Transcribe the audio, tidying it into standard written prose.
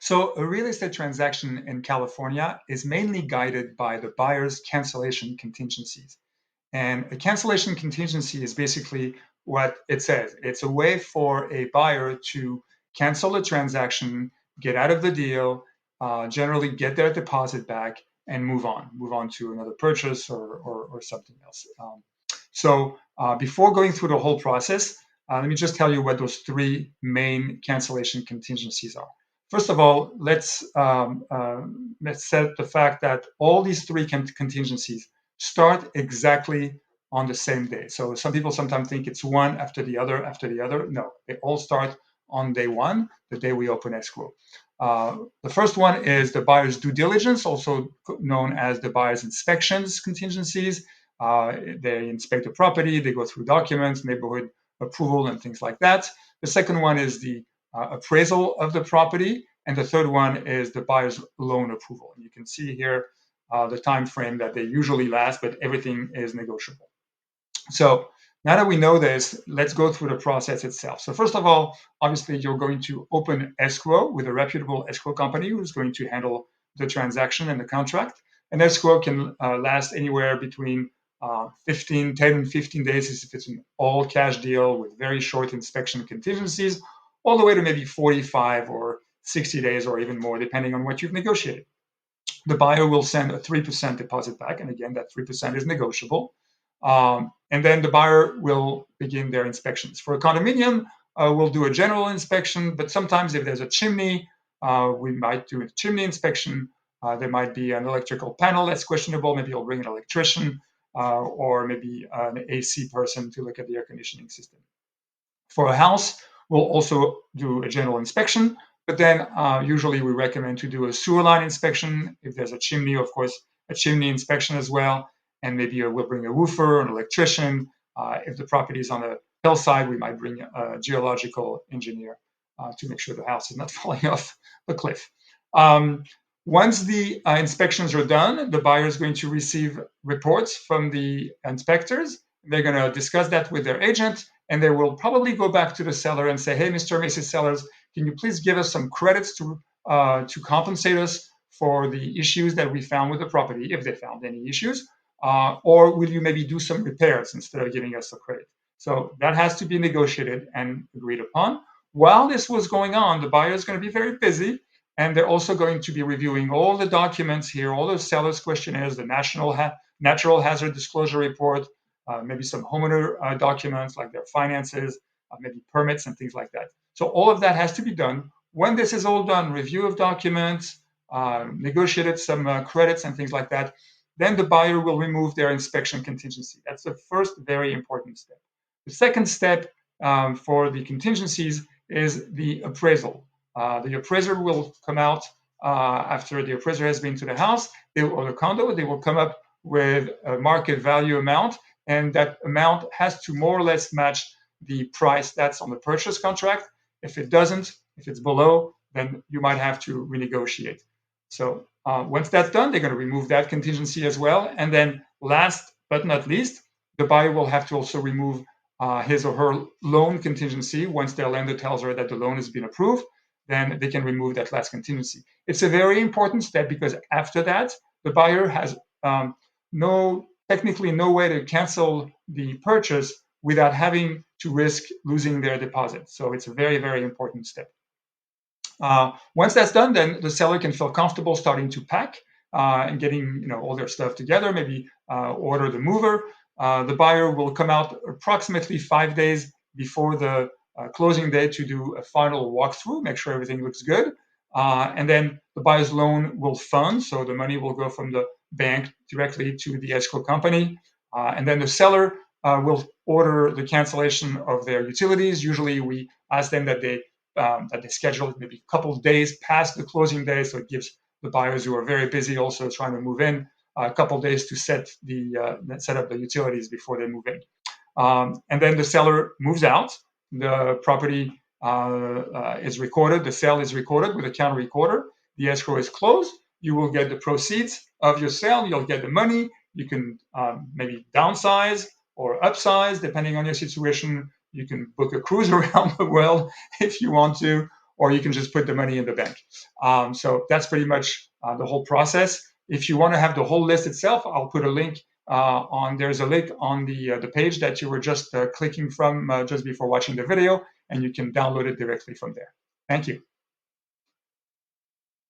So a real estate transaction in California is mainly guided by the buyer's cancellation contingencies. And a cancellation contingency is basically what it says. It's a way for a buyer to cancel a transaction, get out of the deal, generally get their deposit back, and move on to another purchase or something else. Before going through the whole process, let me just tell you what those three main cancellation contingencies are. First of all, let's set the fact that all these three contingencies start exactly on the same day. So some people sometimes think it's one after the other after the other. No, they all start on day one, the day we open escrow. The first one is the buyer's due diligence, also known as the buyer's inspections contingencies. They inspect the property, they go through documents, neighborhood approval, and things like that. The second one is the appraisal of the property, and the third one is the buyer's loan approval. And you can see here the time frame that they usually last, but everything is negotiable. So now that we know this, let's go through the process itself. So first of all, obviously, you're going to open escrow with a reputable escrow company who's going to handle the transaction and the contract. And escrow can last anywhere between 10 and 15 days if it's an all cash deal with very short inspection contingencies, all the way to maybe 45 or 60 days or even more, depending on what you've negotiated. The buyer will send a 3% deposit back. And again, that 3% is negotiable. And then the buyer will begin their inspections. For a condominium, we'll do a general inspection, but sometimes if there's a chimney, we might do a chimney inspection. There might be an electrical panel that's questionable. Maybe I'll bring an electrician or maybe an AC person to look at the air conditioning system. For a house, we'll also do a general inspection, but then usually we recommend to do a sewer line inspection. If there's a chimney, of course, a chimney inspection as well. And maybe we'll bring a roofer, an electrician. If the property is on a hillside, we might bring a geological engineer to make sure the house is not falling off the cliff. Once the inspections are done, the buyer is going to receive reports from the inspectors. They're going to discuss that with their agent, and they will probably go back to the seller and say, hey, Mr. and Mrs. Sellers, can you please give us some credits to compensate us for the issues that we found with the property, if they found any issues? Or will you maybe do some repairs instead of giving us a credit? So that has to be negotiated and agreed upon. While this was going on, the buyer is going to be very busy, and they're also going to be reviewing all the documents here, all the seller's questionnaires, the natural hazard disclosure report, maybe some homeowner documents like their finances, maybe permits and things like that. So all of that has to be done. When this is all done, review of documents, negotiated some credits and things like that, then the buyer will remove their inspection contingency. That's the first very important step. The second step for the contingencies is the appraisal. The appraiser will come out after the appraiser has been to the house or the condo. They will come up with a market value amount, and that amount has to more or less match the price that's on the purchase contract. If it doesn't, if it's below, then you might have to renegotiate. So once that's done, they're going to remove that contingency as well. And then last but not least, the buyer will have to also remove his or her loan contingency. Once their lender tells her that the loan has been approved, then they can remove that last contingency. It's a very important step because after that, the buyer has technically no way to cancel the purchase without having to risk losing their deposit. So it's a very, very important step. Once that's done, then the seller can feel comfortable starting to pack and getting all their stuff together, maybe order the mover. The buyer will come out approximately 5 days before the closing day to do a final walkthrough, make sure everything looks good. And then the buyer's loan will fund, so the money will go from the bank directly to the escrow company. And then the seller will order the cancellation of their utilities. Usually we ask them that they schedule it maybe a couple of days past the closing day, so it gives the buyers who are very busy also trying to move in a couple of days to set up the utilities before they move in. And then the seller moves out. The property is recorded. The sale is recorded with a counter recorder. The escrow is closed. You will get the proceeds of your sale. You'll get the money. You can maybe downsize or upsize depending on your situation. You can book a cruise around the world if you want to, or you can just put the money in the bank. So that's pretty much the whole process. If you want to have the whole list itself, I'll put a link there's a link on the page that you were just clicking from just before watching the video, and you can download it directly from there. Thank you.